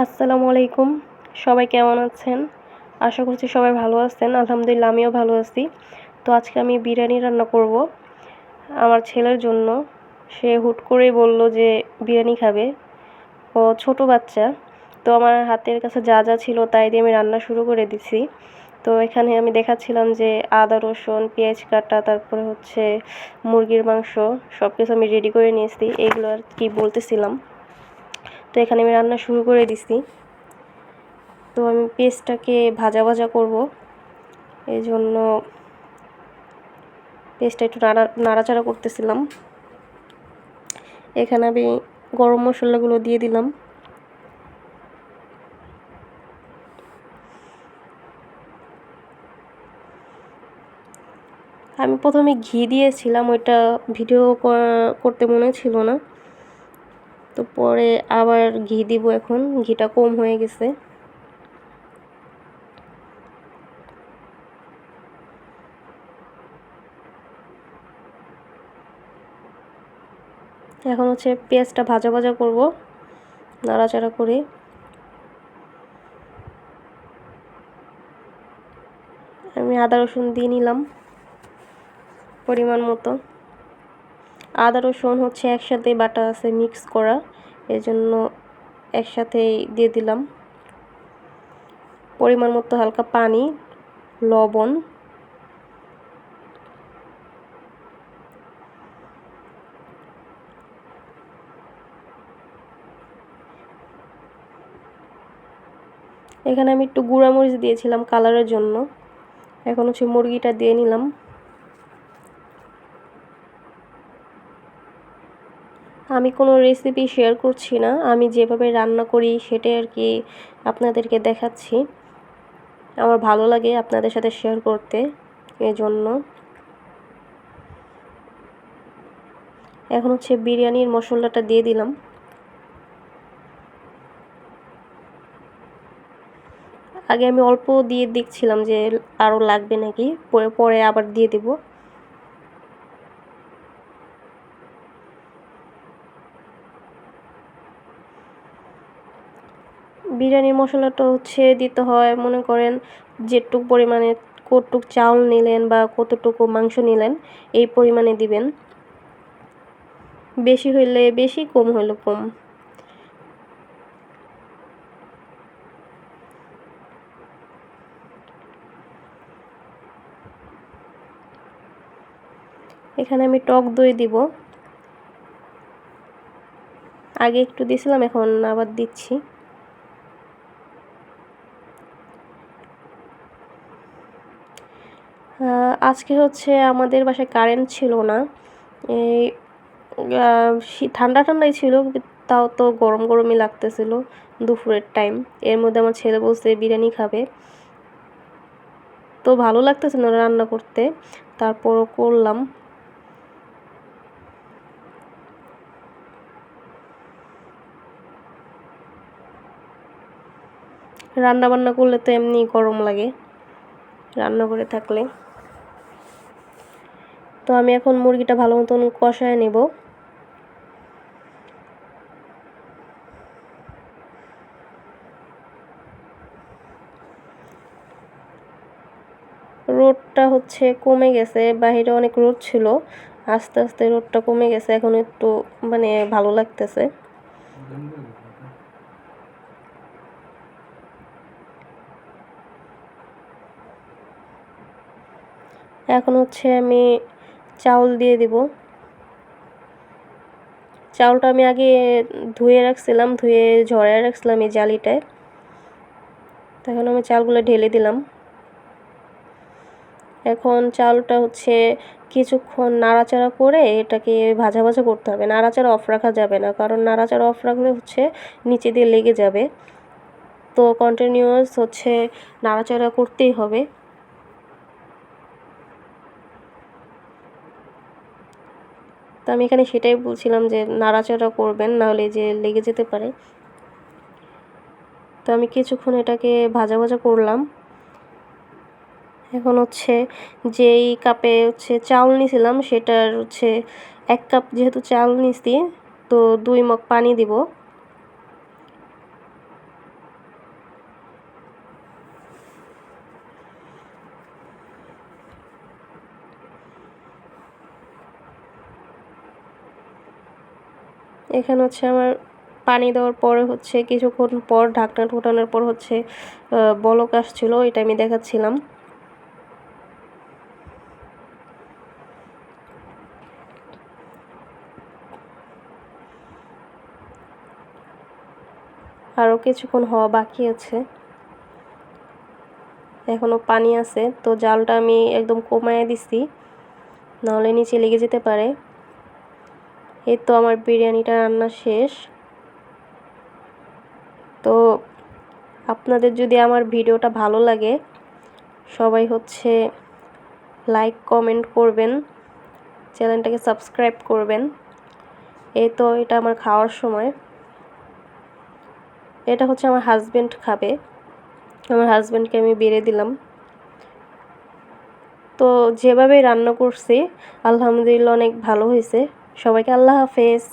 আসসালামু আলাইকুম। সবাই কেমন আছেন? আশা করছি সবাই ভালো আছেন। আলহামদুলিল্লাহ আমিও ভালো আছি। তো আজকে আমি বিরিয়ানি রান্না করব আমার ছেলের জন্য। সে হুট করেই বলল যে বিরিয়ানি খাবে। ও ছোট বাচ্চা। তো আমার হাতের কাছে যা, যা ছিল তাই দিয়ে আমি রান্না শুরু করে দিছি। তো এখানে আমি দেখাচ্ছিলাম যে আদা, রসুন, পেঁয়াজ কাটা, তারপরে হচ্ছে মুরগির মাংস সবকিছু আমি রেডি করে নিয়েছি। এগুলো আর কি বলতেছিলাম। তো এখানে আমি রান্না শুরু করে দিছি। তো আমি পেঁয়াজটাকে ভাজা ভাজা করব, এই জন্য পেঁয়াজটা একটু নাড়াচাড়া করতেছিলাম। এখানে আমি গরম মশলাগুলো দিয়ে দিলাম। আমি প্রথমে ঘি দিয়েছিলাম, ওইটা ভিডিও করতে মনে ছিল না। তো পরে আবার ঘি দিব, এখন ঘিটা কম হয়ে গেছে। এখন হচ্ছে পেঁয়াজটা ভাজা ভাজা করব নাড়াচাড়া করে। আমি আদা রসুন দিয়ে নিলাম পরিমাণ মতো। আদা রসুন হচ্ছে একসাথে বাটা আছে, মিক্স করা, এজন্য একসাথেই দিয়ে দিলাম। পরিমাণ মতো হালকা পানি, লবণ, এখানে আমি একটু গুঁড়া মরিচ দিয়েছিলাম কালারের জন্য। এখন হচ্ছে মুরগিটা দিয়ে নিলাম। আমি কোনো রেসিপি শেয়ার করছি না, আমি যেভাবে রান্না করি সেটাই আর কি আপনাদেরকে দেখাচ্ছি। আমার ভালো লাগে আপনাদের সাথে শেয়ার করতে, এজন্য। এখন হচ্ছে বিরিয়ানির মশলাটা দিয়ে দিলাম। আগে আমি অল্প দিয়ে দেখছিলাম যে আরও লাগবে নাকি, পরে আবার দিয়ে দেব। বিরিয়ানির মশলাটা হচ্ছে দিতে হয়, মনে করেন যেটুক পরিমাণে কতটুক চাউল নিলেন বা কতটুকু মাংস নিলেন এই পরিমাণে দিবেন। বেশি হইলে বেশি, কম হইলে কম। এখানে আমি টক দই দিব। আগে একটু দিয়েছিলাম, এখন আবার দিচ্ছি। আজকে হচ্ছে আমাদের বাসায় কারেন্ট ছিল না। এই ঠান্ডা ঠান্ডাই ছিল, তাও তো গরম গরমই লাগতেছিল দুপুরের টাইম। এর মধ্যে আমার ছেলে বলছে বিরিয়ানি খাবে, তো ভালো লাগতেছে না রান্না করতে, তারপরও করলাম। রান্না বান্না করলে তো এমনি গরম লাগে রান্না করে থাকলে। তো আমি এখন মুরগিটা ভালো মতন কষায় নেব। রোদটা হচ্ছে কমে গেছে, বাইরে অনেক রোদ ছিল, আস্তে আস্তে রোদটা কমে গেছে, এখন একটু মানে ভালো লাগতেছে। এখন হচ্ছে আমি চাউল দিয়ে দিব। চাউলটা আমি আগে ধুয়ে রাখছিলাম, ধুয়ে ঝরায় রাখছিলাম এই জালিটায়। তখন আমি চালগুলো ঢেলে দিলাম। এখন চালটা হচ্ছে কিছুক্ষণ নাড়াচাড়া করে এটাকে ভাজা ভাজা করতে হবে। নাড়াচাড়া অফ রাখা যাবে না, কারণ নাড়াচাড়া অফ রাখলে হচ্ছে নিচে দিয়ে লেগে যাবে। তো কন্টিনিউয়াস হচ্ছে নাড়াচাড়া করতেই হবে। তো আমি এখানে সেটাই বলছিলাম যে নাড়াচাড়া করবেন, নাহলে যে লেগে যেতে পারে। তো আমি কিছুক্ষণ এটাকে ভাজা ভাজা করলাম। এখন হচ্ছে যেই কাপে হচ্ছে চাউল নিয়েছিলাম সেটার হচ্ছে 1 কাপ যেহেতু চাল নিছি, তো 2 মগ পানি দিব। এখানে হচ্ছে আমার পানি দেওয়ার পরে হচ্ছে কিছুক্ষণ পর ঢাকনা উঠানোর পর হচ্ছে বলক আসছিল, এটা আমি দেখাচ্ছিলাম। আরও কিছুক্ষণ হওয়া বাকি আছে, এখনও পানি আছে। তো জালটা আমি একদম কমায় দিছি, নাহলে নিচে লেগে যেতে পারে। এই তো আমার বিরিয়ানিটা রান্না শেষ। তো আপনাদের যদি আমার ভিডিওটা ভালো লাগে সবাই হচ্ছে লাইক কমেন্ট করবেন, চ্যানেলটাকে সাবস্ক্রাইব করবেন। এই তো এটা আমার খাওয়ার সময়। এটা হচ্ছে আমার হাজব্যান্ড খাবে, আমার হাজব্যান্ডকে আমি বেড়ে দিলাম। তো যেভাবে রান্না করছি আলহামদুলিল্লাহ অনেক ভালো হয়েছে। সবাইকে আল্লাহ হাফেজ।